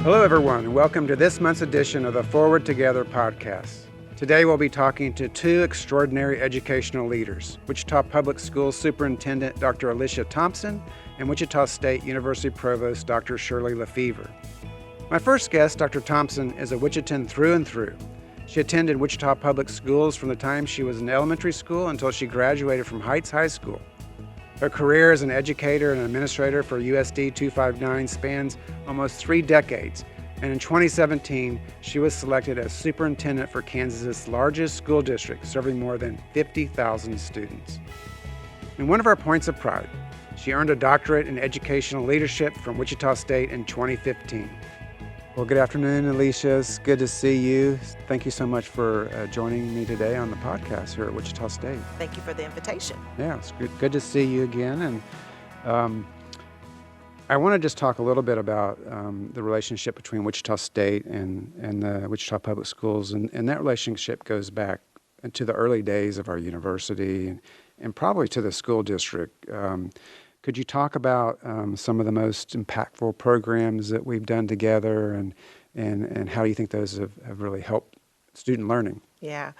Hello, everyone, and welcome to this month's edition of the Forward Together podcast. Today, we'll be talking to two extraordinary educational leaders, Wichita Public Schools Superintendent Dr. Alicia Thompson and Wichita State University Provost Dr. Shirley Lefever. My first guest, Dr. Thompson, is a Wichitan through and through. She attended Wichita Public Schools from the time she was in elementary school until she graduated from Heights High School. Her career as an educator and administrator for USD 259 spans almost 3 decades, and in 2017, she was selected as superintendent for Kansas's largest school district, serving more than 50,000 students. In one of our points of pride, she earned a doctorate in educational leadership from Wichita State in 2015. Well, good afternoon, Alicia. It's good to see you. Thank you so much for joining me today on the podcast here at Wichita State. Thank you for the invitation. Yeah, it's good to see you again. And I want to just talk a little bit about the relationship between Wichita State and the Wichita Public Schools. And that relationship goes back to the early days of our university and probably to the school district. Could you talk about some of the most impactful programs that we've done together and how do you think those have really helped student learning? Yeah.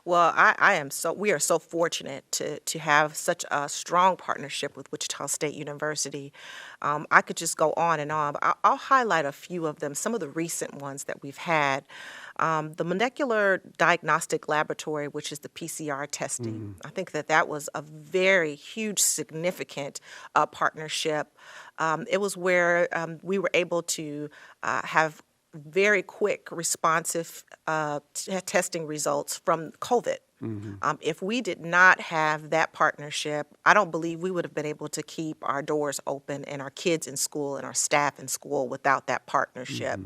Well, we are so fortunate to have such a strong partnership with Wichita State University. I could just go on and on, but I'll highlight a few of them, some of the recent ones that we've had. The Molecular Diagnostic Laboratory, which is the PCR testing, I think that was a very huge, significant partnership. It was where we were able to have very quick, responsive testing results from COVID. If we did not have that partnership, I don't believe we would have been able to keep our doors open and our kids in school and our staff in school without that partnership.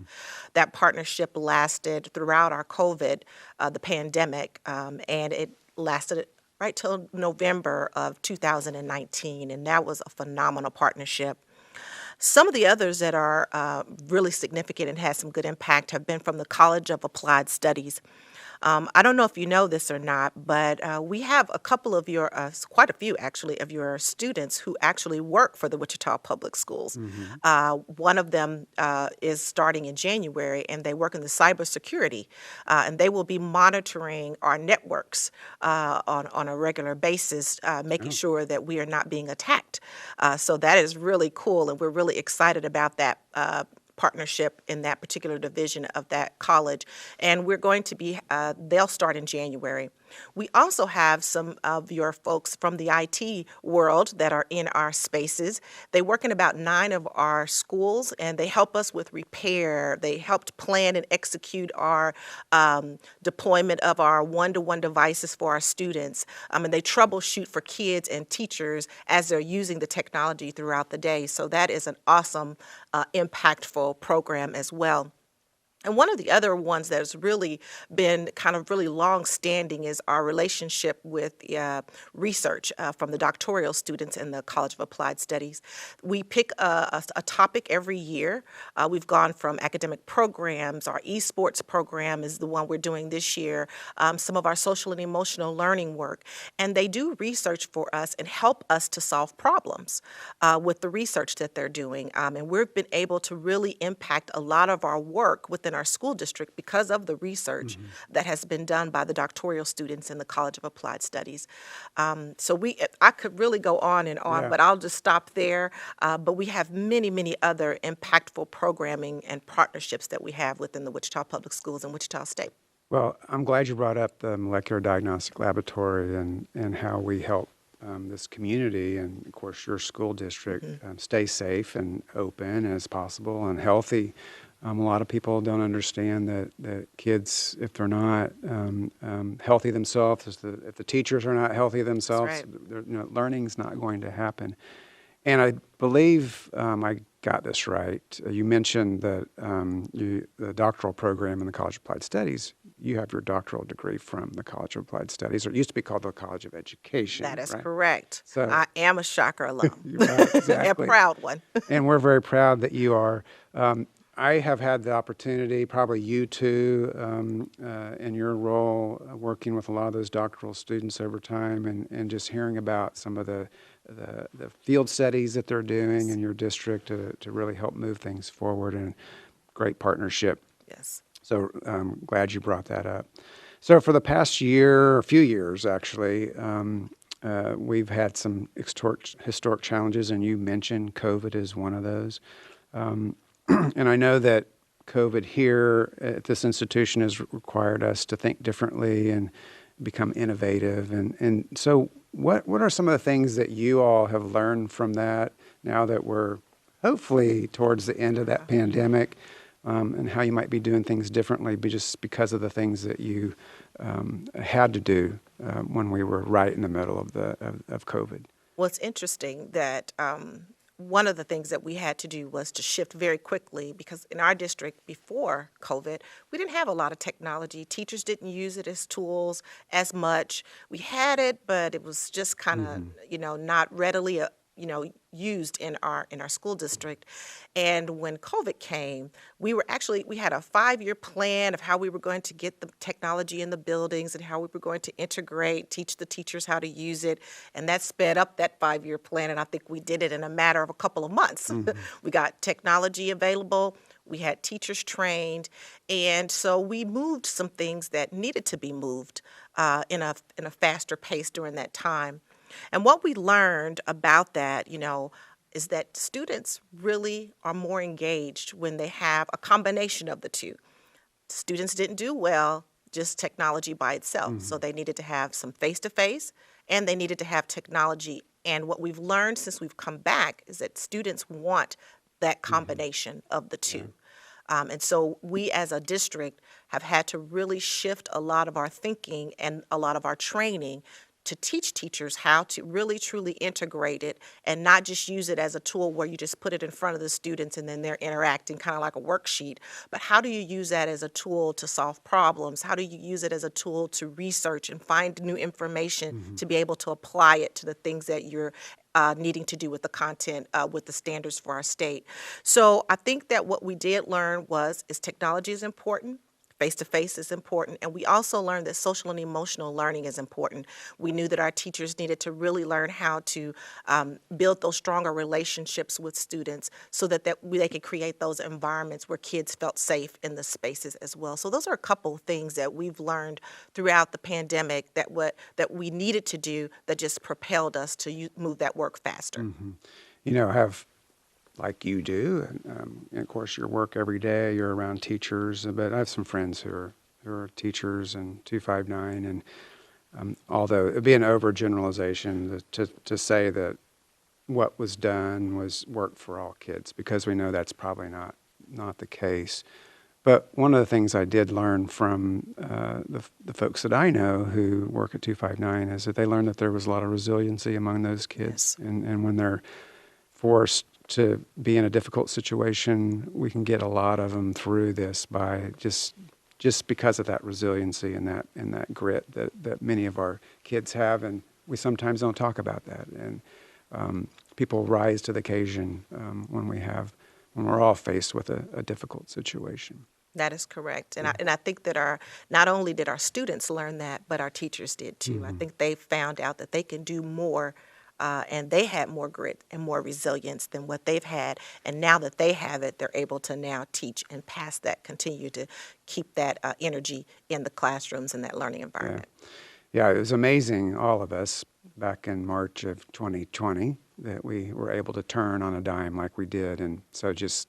That partnership lasted throughout our COVID, the pandemic, and it lasted right till November of 2019, and that was a phenomenal partnership. Some of the others that are really significant and had some good impact have been from the College of Applied Studies. I don't know if you know this or not, but we have a couple of quite a few actually, of your students who actually work for the Wichita Public Schools. One of them is starting in January, and they work in the cybersecurity, and they will be monitoring our networks on a regular basis, making sure that we are not being attacked. So that is really cool, and we're really excited about that partnership in that particular division of that college. And we're going to be, they'll start in January. We also have some of your folks from the IT world that are in our spaces. They work in about 9 of our schools, and they help us with repair. They helped plan and execute our deployment of our one-to-one devices for our students. And they troubleshoot for kids and teachers as they're using the technology throughout the day. So that is an awesome, impactful program as well. And one of the other ones that's really been kind of really long-standing is our relationship with research from the doctoral students in the College of Applied Studies. We pick a topic every year. We've gone from academic programs. Our esports program is the one we're doing this year, some of our social and emotional learning work. And they do research for us and help us to solve problems with the research that they're doing. And we've been able to really impact a lot of our work within our school district because of the research that has been done by the doctoral students in the College of Applied Studies. I could really go on and on, but I'll just stop there. But we have many, many other impactful programming and partnerships that we have within the Wichita Public Schools and Wichita State. Well, I'm glad you brought up the Molecular Diagnostic Laboratory and how we help this community and, of course, your school district stay safe and open as possible and healthy. A lot of people don't understand that kids, if they're not healthy themselves, if the teachers are not healthy themselves, learning's not going to happen. And I believe I got this right. You mentioned that the doctoral program in the College of Applied Studies, you have your doctoral degree from the College of Applied Studies, or it used to be called the College of Education. That is right? correct. So, I am a Shocker alum. Right, exactly. A proud one. And we're very proud that you are. I have had the opportunity, probably you too, in your role, working with a lot of those doctoral students over time and just hearing about some of the field studies that they're doing in your district to really help move things forward. And great partnership. Yes. So I'm glad you brought that up. So for the past year, a few years actually, we've had some historic challenges, and you mentioned COVID is one of those. And I know that COVID here at this institution has required us to think differently and become innovative. And so what are some of the things that you all have learned from that now that we're hopefully towards the end of that pandemic, and how you might be doing things differently just because of the things that you had to do when we were right in the middle of COVID? Well, it's interesting that one of the things that we had to do was to shift very quickly, because in our district before COVID, we didn't have a lot of technology. Teachers didn't use it as tools as much. We had it, but it was just kind of, not readily, used in our school district. And when COVID came, we had a 5-year plan of how we were going to get the technology in the buildings and how we were going to teach the teachers how to use it. And that sped up that 5-year plan. And I think we did it in a matter of a couple of months. We got technology available. We had teachers trained. And so we moved some things that needed to be moved in a faster pace during that time. And what we learned about that, is that students really are more engaged when they have a combination of the two. Students didn't do well just technology by itself, so they needed to have some face-to-face, and they needed to have technology. And what we've learned since we've come back is that students want that combination of the two. And so we as a district have had to really shift a lot of our thinking and a lot of our training to teach teachers how to really truly integrate it and not just use it as a tool where you just put it in front of the students and then they're interacting kind of like a worksheet. But how do you use that as a tool to solve problems? How do you use it as a tool to research and find new information to be able to apply it to the things that you're needing to do with the content, with the standards for our state? So I think that what we did learn is technology is important. Face-to-face is important, and we also learned that social and emotional learning is important. We knew that our teachers needed to really learn how to build those stronger relationships with students so that they could create those environments where kids felt safe in the spaces as well. So those are a couple of things that we've learned throughout the pandemic that we needed to do that just propelled us to move that work faster. I have, like you do, and of course your work every day, you're around teachers, but I have some friends who are teachers and 259, and although it'd be an overgeneralization to say that what was done was work for all kids, because we know that's probably not the case. But one of the things I did learn from the folks that I know who work at 259 is that they learned that there was a lot of resiliency among those kids. Yes. And when they're forced to be in a difficult situation, we can get a lot of them through this by just because of that resiliency and that grit that many of our kids have, and we sometimes don't talk about that. And people rise to the occasion when we're all faced with a difficult situation. That is correct. And I think that not only did our students learn that, but our teachers did too. I think they found out that they can do more, and they had more grit and more resilience than what they've had. And now that they have it, they're able to now teach and continue to keep that energy in the classrooms and that learning environment. Yeah, it was amazing, all of us, back in March of 2020, that we were able to turn on a dime like we did. And so just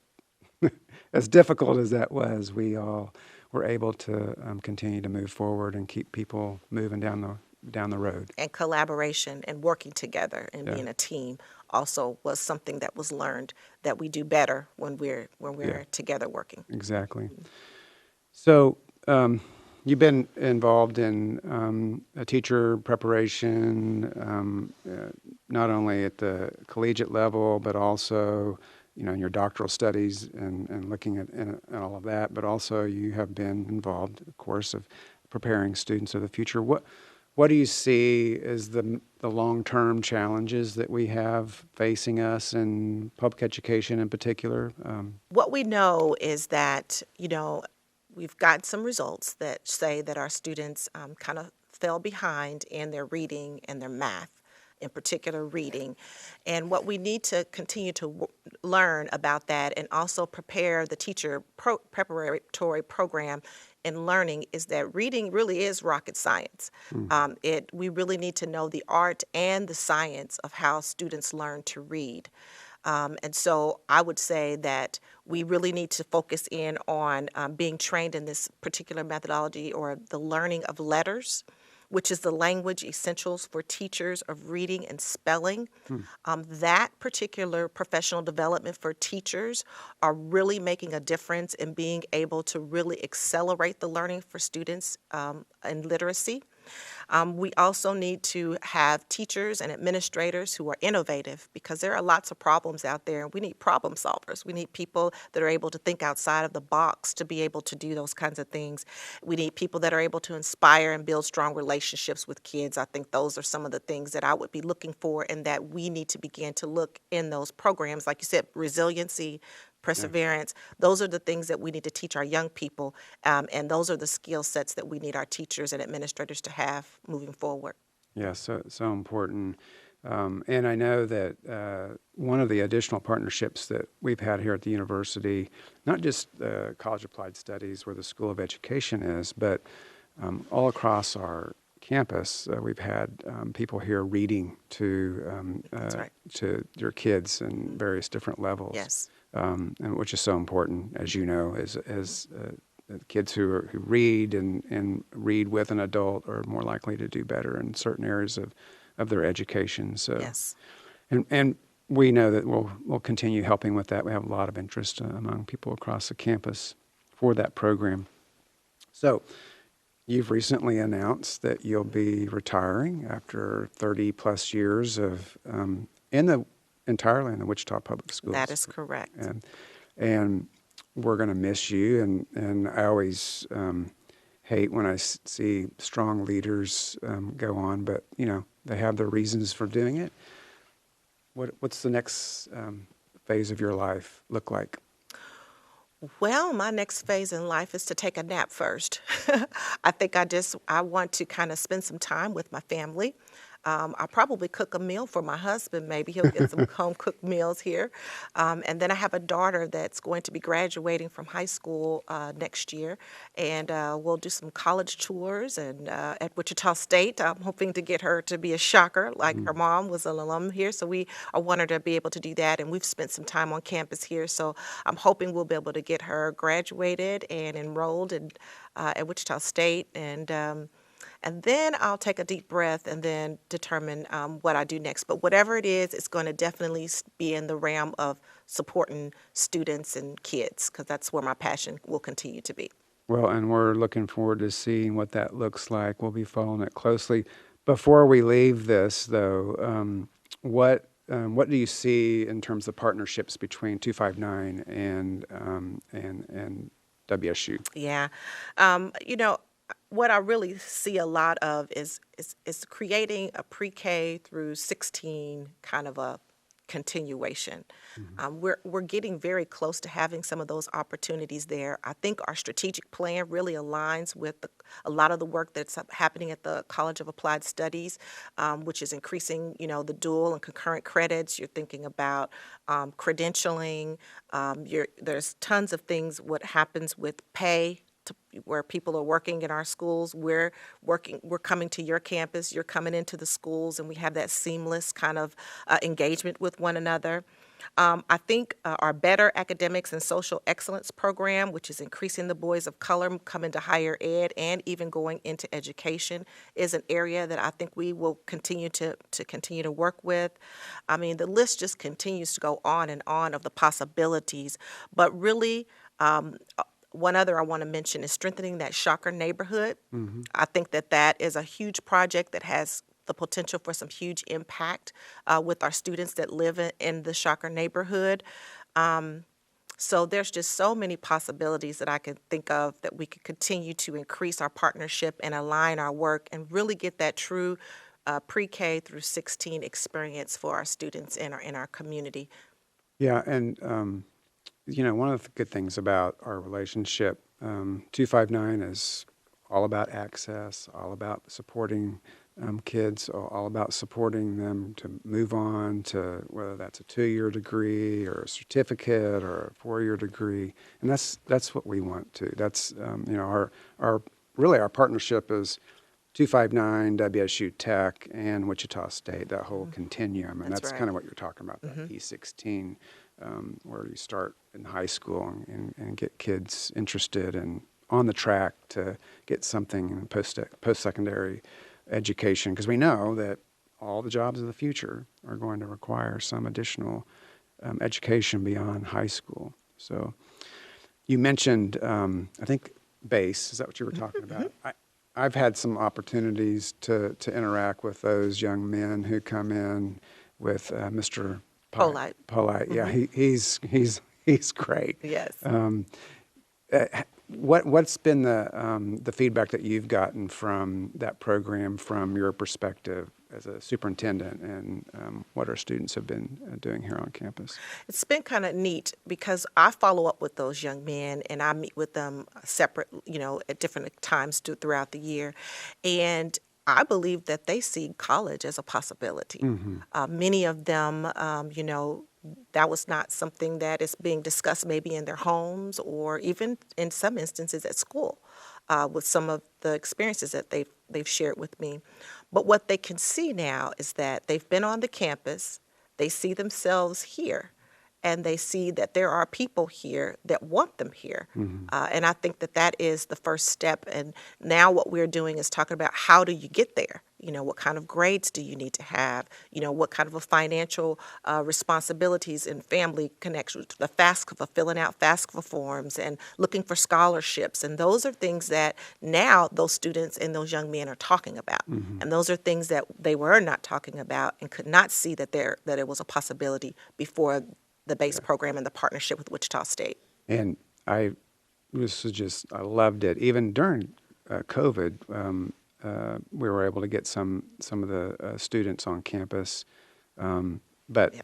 as difficult as that was, we all were able to continue to move forward and keep people moving down the road. And collaboration and working together and being a team also was something that was learned that we do better when we're together working. Exactly. So you've been involved in a teacher preparation, not only at the collegiate level, but also in your doctoral studies and looking at all of that, but also you have been involved, of course, of preparing students of the future. What do you see as the long-term challenges that we have facing us in public education in particular? What we know is that, we've got some results that say that our students kind of fell behind in their reading and their math. in particular reading. And what we need to continue to learn about that and also prepare the teacher preparatory program in learning is that reading really is rocket science. We really need to know the art and the science of how students learn to read. And so I would say that we really need to focus in on being trained in this particular methodology or the learning of letters, which is the language essentials for teachers of reading and spelling. That particular professional development for teachers are really making a difference in being able to really accelerate the learning for students in literacy. We also need to have teachers and administrators who are innovative because there are lots of problems out there and we need problem solvers. We need people that are able to think outside of the box to be able to do those kinds of things. We need people that are able to inspire and build strong relationships with kids. I think those are some of the things that I would be looking for and that we need to begin to look in those programs. Like you said, resiliency, perseverance. Those are the things that we need to teach our young people, and those are the skill sets that we need our teachers and administrators to have moving forward. Yeah, so important. And I know that one of the additional partnerships that we've had here at the university, not just College Applied Studies where the School of Education is, but all across our campus, we've had people here reading to That's right. to your kids in various different levels. Yes. And which is so important, as you know, as kids who read and read with an adult are more likely to do better in certain areas of their education. So, Yes. and we know that we'll continue helping with that. We have a lot of interest among people across the campus for that program. So, you've recently announced that you'll be retiring after 30 plus years of entirely in the Wichita Public Schools. That is correct. And we're going to miss you. And I always hate when I see strong leaders go on, but they have their reasons for doing it. What's the next phase of your life look like? Well, my next phase in life is to take a nap first. I think I want to kind of spend some time with my family. I'll probably cook a meal for my husband. Maybe he'll get some home-cooked meals here. And then I have a daughter that's going to be graduating from high school next year. And we'll do some college tours and at Wichita State. I'm hoping to get her to be a shocker, like her mom was an alum here. So I want her to be able to do that. And we've spent some time on campus here. So I'm hoping we'll be able to get her graduated and enrolled at Wichita State. And then I'll take a deep breath and then determine what I do next. But whatever it is, it's going to definitely be in the realm of supporting students and kids, because that's where my passion will continue to be. Well, and we're looking forward to seeing what that looks like. We'll be following it closely. Before we leave this, though, what do you see in terms of partnerships between 259 and WSU? Yeah. What I really see a lot of is creating a pre-K through 16 kind of a continuation. We're getting very close to having some of those opportunities there. I think our strategic plan really aligns with a lot of the work that's happening at the College of Applied Studies, which is increasing, the dual and concurrent credits. You're thinking about credentialing. There's tons of things. What happens with pay? Where people are working in our schools, we're coming to your campus, you're coming into the schools, and we have that seamless kind of engagement with one another. I think our Better Academics and Social Excellence program, which is increasing the boys of color coming to higher ed and even going into education, is an area that I think we will continue to work with. I mean, the list just continues to go on and on of the possibilities, but really, one other I want to mention is strengthening that Shocker neighborhood. I think that is a huge project that has the potential for some huge impact with our students that live in the Shocker neighborhood. So there's just so many possibilities that I can think of that we could continue to increase our partnership and align our work and really get that true pre-K through 16 experience for our students in our community. Yeah, and one of the good things about our relationship, 259 is all about access, all about supporting kids, all about supporting them to move on to whether that's a 2-year degree or a certificate or a 4-year degree, and that's what we want to. That's our partnership is 259, WSU Tech, and Wichita State. That whole continuum, and that's right. kind of what you're talking about. That P16, where you start in high school and get kids interested and on the track to get something in post-secondary education, because we know that all the jobs of the future are going to require some additional education beyond high school. So you mentioned, I think, BASE. Is that what you were talking about? I've had some opportunities to interact with those young men who come in with Mr. Polite. Yeah, he's great. Yes. What's been the feedback that you've gotten from that program from your perspective as a superintendent, and what our students have been doing here on campus? It's been kind of neat because I follow up with those young men and I meet with them separate, at different times throughout the year. And I believe that they see college as a possibility. Many of them, that was not something that is being discussed maybe in their homes or even in some instances at school with some of the experiences that they've shared with me. But what they can see now is that they've been on the campus, they see themselves here, and they see that there are people here that want them here. And I think that is the first step. And now what we're doing is talking about how do you get there? What kind of grades do you need to have? What kind of a financial responsibilities and family connections, the FAFSA, filling out FAFSA forms and looking for scholarships. And those are things that now those students and those young men are talking about. And those are things that they were not talking about and could not see that it was a possibility before the BASE program and the partnership with Wichita State. And I loved it. Even during COVID, we were able to get some of the students on campus. But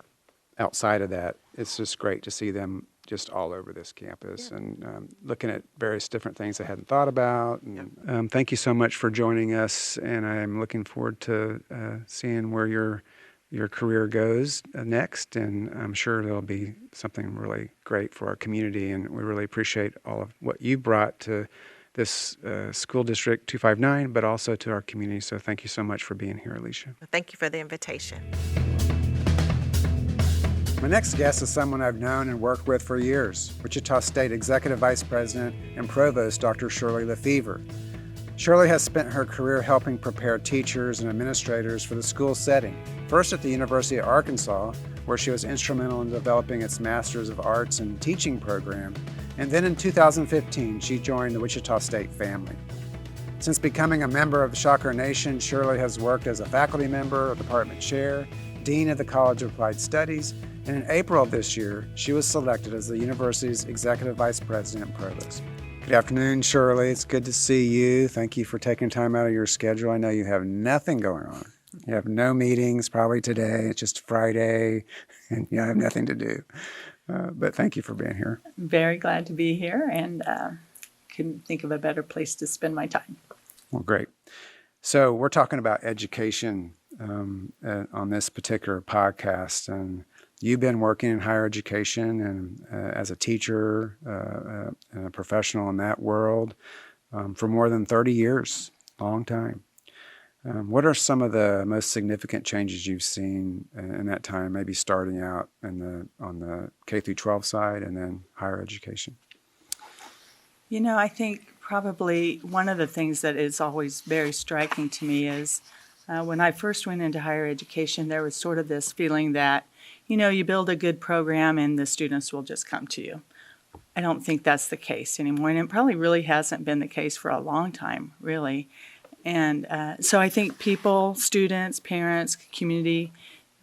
outside of that, it's just great to see them just all over this campus and looking at various different things I hadn't thought about. And, thank you so much for joining us, and I'm looking forward to seeing where your career goes next, and I'm sure there'll be something really great for our community, and we really appreciate all of what you brought to this school district 259, but also to our community. So thank you so much for being here, Alicia. Thank you for the invitation. My next guest is someone I've known and worked with for years, Wichita State Executive Vice President and Provost, Dr. Shirley Lefever. Shirley has spent her career helping prepare teachers and administrators for the school setting, first at the University of Arkansas, where she was instrumental in developing its Master's of Arts in Teaching program, and then in 2015, she joined the Wichita State family. Since becoming a member of Shocker Nation, Shirley has worked as a faculty member, a department chair, dean of the College of Applied Studies, and in April of this year, she was selected as the university's Executive Vice President and Provost. Good afternoon, Shirley. It's good to see you. Thank you for taking time out of your schedule. I know you have nothing going on. You have no meetings probably today. It's just Friday, and you have nothing to do. But thank you for being here. Very glad to be here, and couldn't think of a better place to spend my time. Well, great. So we're talking about education on this particular podcast, and you've been working in higher education and as a teacher and a professional in that world for more than 30 years, long time. What are some of the most significant changes you've seen in that time, maybe starting out on the K through 12 side and then higher education? I think probably one of the things that is always very striking to me is when I first went into higher education, there was sort of this feeling that you build a good program and the students will just come to you. I don't think that's the case anymore, and it probably really hasn't been the case for a long time, really. And so I think people, students, parents, community,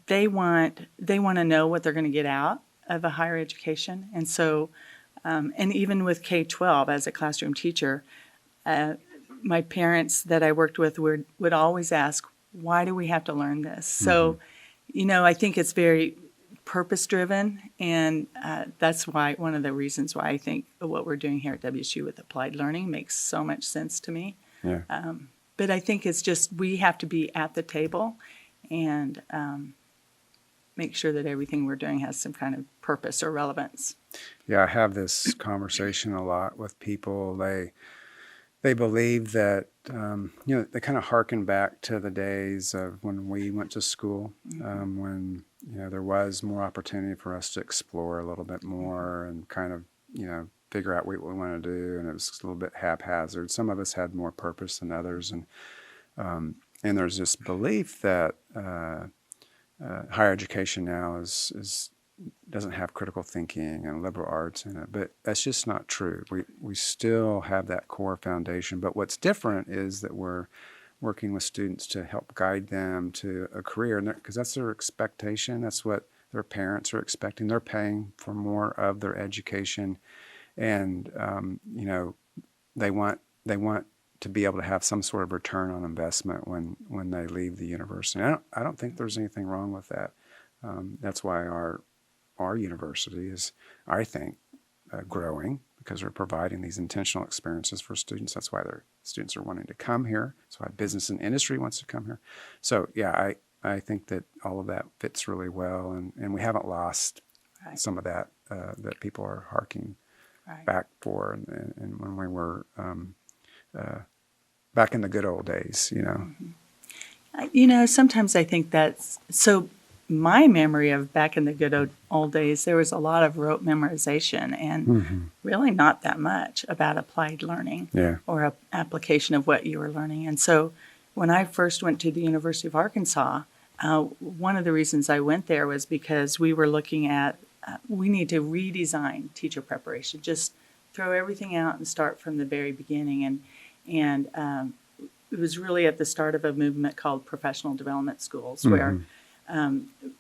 they want to know what they're going to get out of a higher education. And so, and even with K-12 as a classroom teacher, my parents that I worked with would always ask, why do we have to learn this? So, I think it's very purpose-driven, and that's why one of the reasons why I think what we're doing here at WSU with applied learning makes so much sense to me. Yeah. But I think it's just we have to be at the table and make sure that everything we're doing has some kind of purpose or relevance. Yeah, I have this conversation a lot with people. They believe that, they kind of harken back to the days of when we went to school, when, there was more opportunity for us to explore a little bit more and kind of, figure out what we want to do. And it was a little bit haphazard. Some of us had more purpose than others. And there's this belief that higher education now doesn't have critical thinking and liberal arts in it, but that's just not true. We still have that core foundation, but what's different is that we're working with students to help guide them to a career, because that's their expectation. That's what their parents are expecting. They're paying for more of their education, and they want to be able to have some sort of return on investment when they leave the university. I don't think there's anything wrong with that. That's why our university is, I think, growing, because we're providing these intentional experiences for students. That's why their students are wanting to come here. That's why business and industry wants to come here. So yeah, I think that all of that fits really well, and we haven't lost some of that that people are harking back for, and when we were back in the good old days, Sometimes I think that's so. My memory of back in the good old days, there was a lot of rote memorization and really not that much about applied learning or application of what you were learning. And so when I first went to the University of Arkansas, one of the reasons I went there was because we were looking at, we need to redesign teacher preparation, just throw everything out and start from the very beginning. And it was really at the start of a movement called professional development schools, where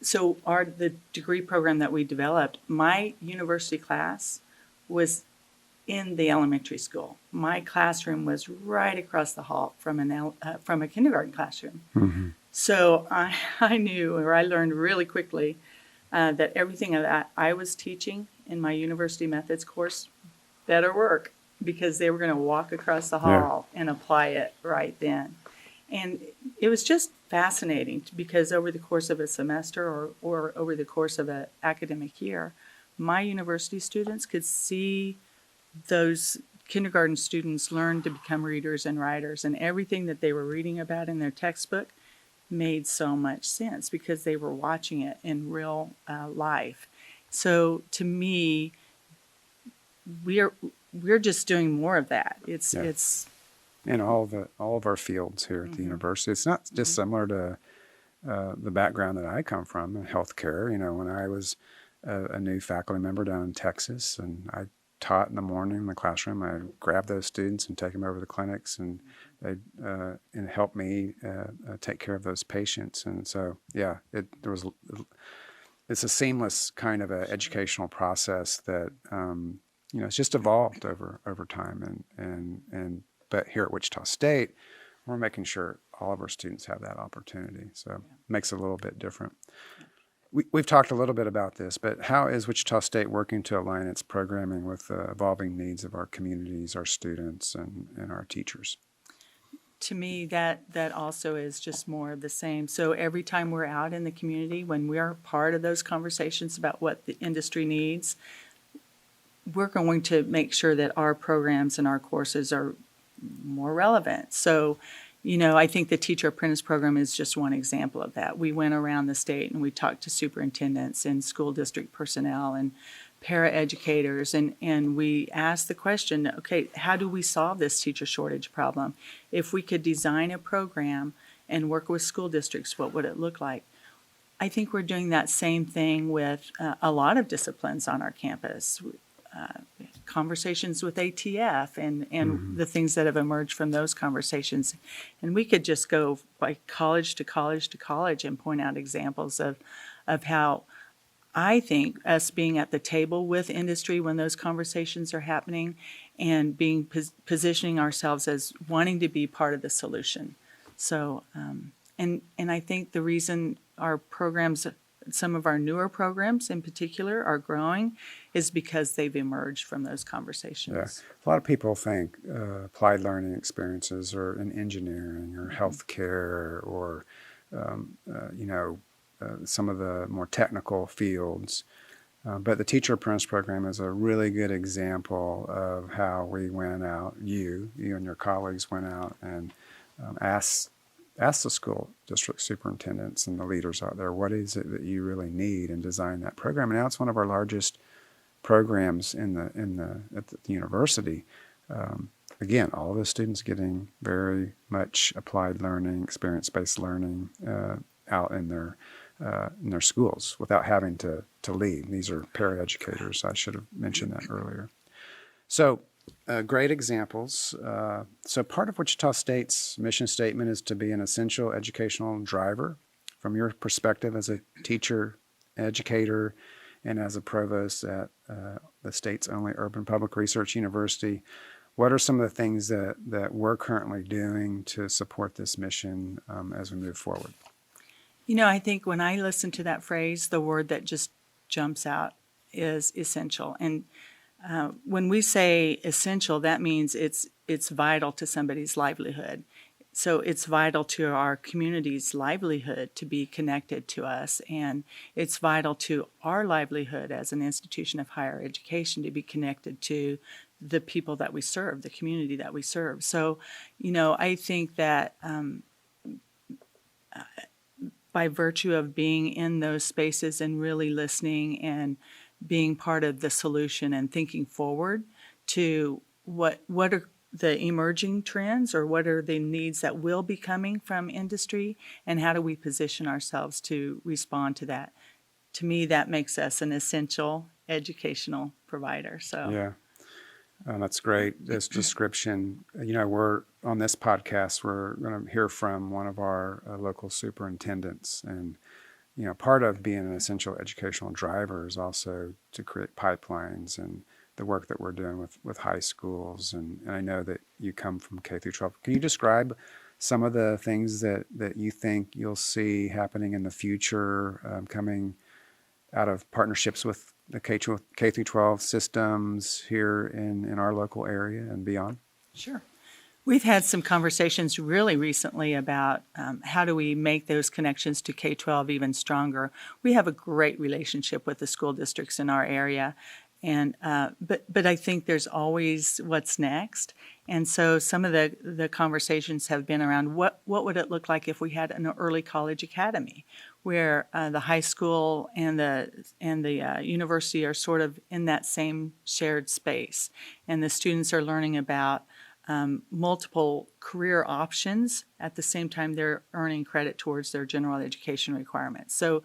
so the degree program that we developed, my university class was in the elementary school. My classroom was right across the hall from a kindergarten classroom. So I knew, or I learned really quickly, that everything that I was teaching in my university methods course better work, because they were going to walk across the hall and apply it right then. And it was just fascinating, because over the course of a semester or over the course of an academic year, my university students could see those kindergarten students learn to become readers and writers, and everything that they were reading about in their textbook made so much sense because they were watching it in real life. So to me, we're just doing more of that. It's in all of our fields here at the university. It's not dissimilar to the background that I come from in healthcare. When I was a new faculty member down in Texas, and I taught in the morning in the classroom, I grabbed those students and take them over to the clinics, and they and help me take care of those patients. And so, it's a seamless kind of a educational process that it's just evolved over time, but here at Wichita State, we're making sure all of our students have that opportunity. So it makes it a little bit different. We've talked a little bit about this, but how is Wichita State working to align its programming with the evolving needs of our communities, our students, and our teachers? To me, that also is just more of the same. So every time we're out in the community, when we are part of those conversations about what the industry needs, we're going to make sure that our programs and our courses are more relevant. So, I think the Teacher Apprentice Program is just one example of that. We went around the state and we talked to superintendents and school district personnel and paraeducators, and we asked the question, okay, how do we solve this teacher shortage problem? If we could design a program and work with school districts, what would it look like? I think we're doing that same thing with a lot of disciplines on our campus. Conversations with ATF and the things that have emerged from those conversations. And we could just go by college to college to college and point out examples of how I think us being at the table with industry when those conversations are happening and being positioning ourselves as wanting to be part of the solution. So, and I think the reason our programs some of our newer programs in particular are growing is because they've emerged from those conversations. Yeah. A lot of people think applied learning experiences are in engineering or healthcare or, some of the more technical fields. But the Teacher Apprentice Program is a really good example of how we went out, you and your colleagues went out and asked the school district superintendents and the leaders out there, what is it that you really need, and design that program. And now it's one of our largest programs at the university. Again, all of the students getting very much applied learning, experience-based learning out in their schools without having to leave. These are paraeducators. I should have mentioned that earlier. So great examples. So part of Wichita State's mission statement is to be an essential educational driver. From your perspective as a teacher, educator, and as a provost at the state's only urban public research university, what are some of the things that we're currently doing to support this mission as we move forward? I think when I listen to that phrase, the word that just jumps out is essential. And when we say essential, that means it's vital to somebody's livelihood. So it's vital to our community's livelihood to be connected to us, and it's vital to our livelihood as an institution of higher education to be connected to the people that we serve, the community that we serve. So, I think that by virtue of being in those spaces and really listening and being part of the solution and thinking forward to what are the emerging trends or what are the needs that will be coming from industry, and how do we position ourselves to respond to that. To me, that makes us an essential educational provider. So yeah, that's great. This description, we're on this podcast, we're going to hear from one of our local superintendents, and part of being an essential educational driver is also to create pipelines and the work that we're doing with high schools. And I know that you come from K through 12. Can you describe some of the things that you think you'll see happening in the future coming out of partnerships with the K through 12 systems here in our local area and beyond? Sure. We've had some conversations really recently about how do we make those connections to K-12 even stronger. We have a great relationship with the school districts in our area, and but I think there's always what's next. And so some of the conversations have been around what would it look like if we had an early college academy, where the high school and the university are sort of in that same shared space, and the students are learning about multiple career options at the same time they're earning credit towards their general education requirements. So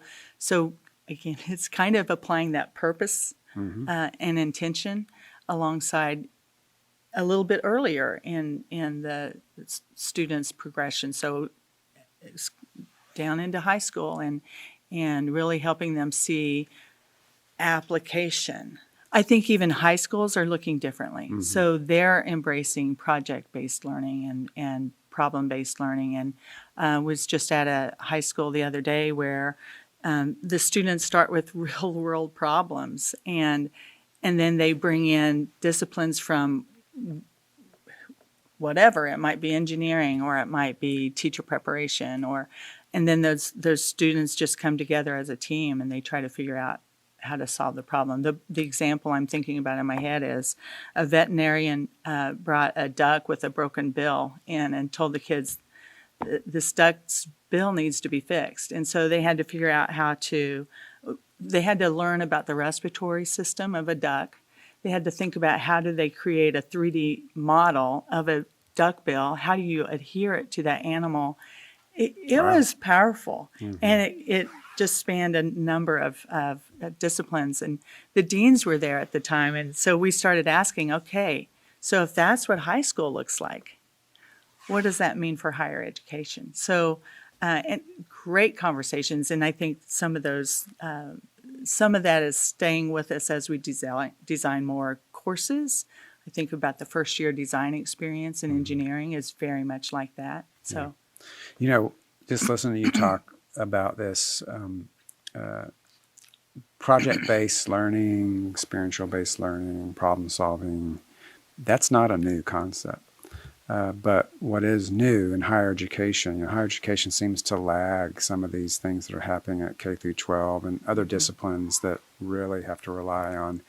again, it's kind of applying that purpose and intention alongside a little bit earlier in the student's progression. So it's down into high school and really helping them see application. I think even high schools are looking differently. Mm-hmm. So they're embracing project-based learning and problem-based learning. And was just at a high school the other day where the students start with real-world problems, and then they bring in disciplines from whatever. It might be engineering, or it might be teacher preparation, and then those students just come together as a team and they try to figure out how to solve the problem. The example I'm thinking about in my head is a veterinarian brought a duck with a broken bill in and told the kids, this duck's bill needs to be fixed. And so they had to figure out they had to learn about the respiratory system of a duck. They had to think about how do they create a 3D model of a duck bill? How do you adhere it to that animal? It wow. was powerful. Mm-hmm. And it just spanned a number of disciplines, and the deans were there at the time. And so we started asking, okay, so if that's what high school looks like, what does that mean for higher education? So, and great conversations. And I think some of that is staying with us as we design more courses. I think about the first year design experience in engineering is very much like that. So, just listening to you talk about this, project-based learning, experiential-based learning, problem-solving, that's not a new concept. But what is new in higher education, higher education seems to lag some of these things that are happening at K through 12 and other disciplines that really have to rely on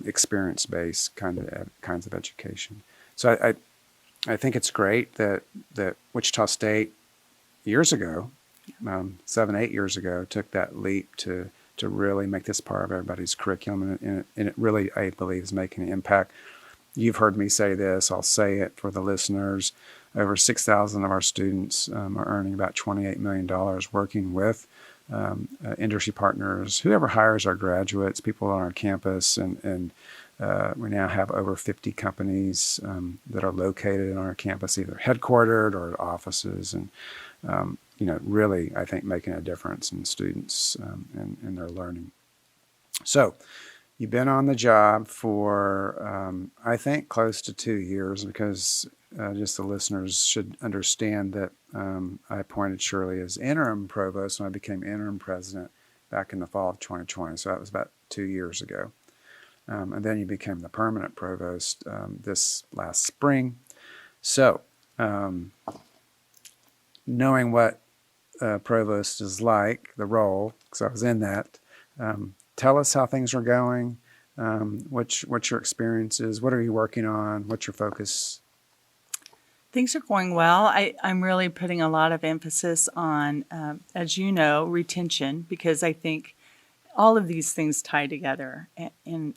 experience-based kinds of education. So I think it's great that Wichita State years ago, 7-8 years ago, took that leap to really make this part of everybody's curriculum, and it really, I believe, is making an impact. You've heard me say this, I'll say it for the listeners. Over 6,000 of our students are earning about $28 million working with industry partners, whoever hires our graduates, people on our campus, and we now have over 50 companies that are located on our campus, either headquartered or offices, and really, I think, making a difference in students and their learning. So, you've been on the job for, I think, close to 2 years, because just the listeners should understand that I appointed Shirley as interim provost when I became interim president back in the fall of 2020. So that was about 2 years ago. And then you became the permanent provost this last spring. So, knowing what provost is like, the role, because I was in that, tell us how things are going. What's your experiences? What are you working on? What's your focus? Things are going well. I'm really putting a lot of emphasis on, as you know, retention, because I think all of these things tie together. And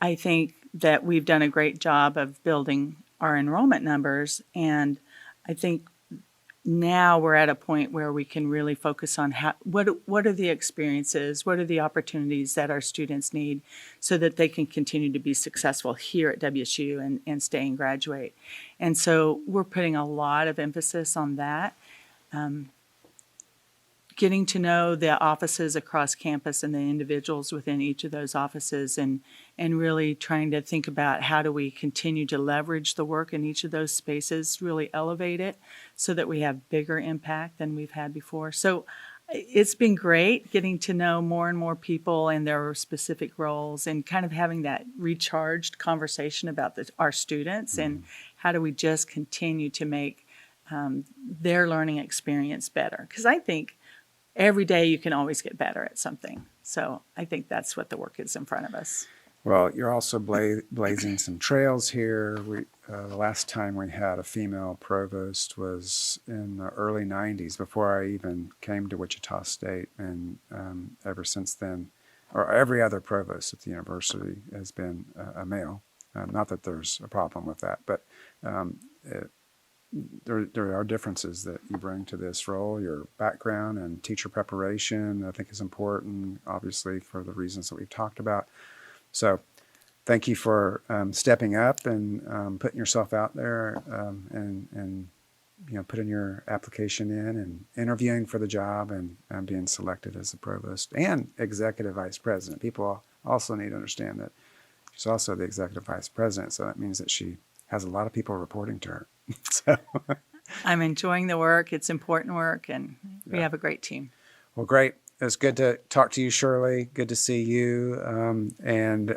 I think that we've done a great job of building our enrollment numbers. And I think now we're at a point where we can really focus on what are the experiences, what are the opportunities that our students need so that they can continue to be successful here at WSU and stay and graduate. And so we're putting a lot of emphasis on that. Getting to know the offices across campus and the individuals within each of those offices, and really trying to think about how do we continue to leverage the work in each of those spaces, really elevate it so that we have bigger impact than we've had before. So it's been great getting to know more and more people and their specific roles, and kind of having that recharged conversation about our students and how do we just continue to make their learning experience better. Because I think every day you can always get better at something. So I think that's what the work is in front of us. Well, you're also blazing some trails here. The last time we had a female provost was in the early 90s, before I even came to Wichita State. And ever since then, or every other provost at the university has been a male. Not that there's a problem with that, but there are differences that you bring to this role. Your background and teacher preparation, I think, is important, obviously, for the reasons that we've talked about. So thank you for stepping up and putting yourself out there and putting your application in and interviewing for the job and being selected as the provost and executive vice president. People also need to understand that she's also the executive vice president, so that means that she has a lot of people reporting to her. So I'm enjoying the work. It's important work, and we have a great team. Well, great. It's good to talk to you, Shirley. Good to see you, and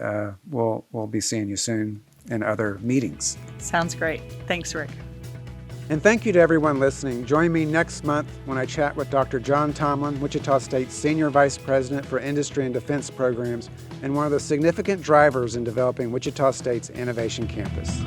we'll be seeing you soon in other meetings. Sounds great. Thanks, Rick. And thank you to everyone listening. Join me next month when I chat with Dr. John Tomlin, Wichita State's Senior Vice President for Industry and Defense Programs, and one of the significant drivers in developing Wichita State's Innovation Campus.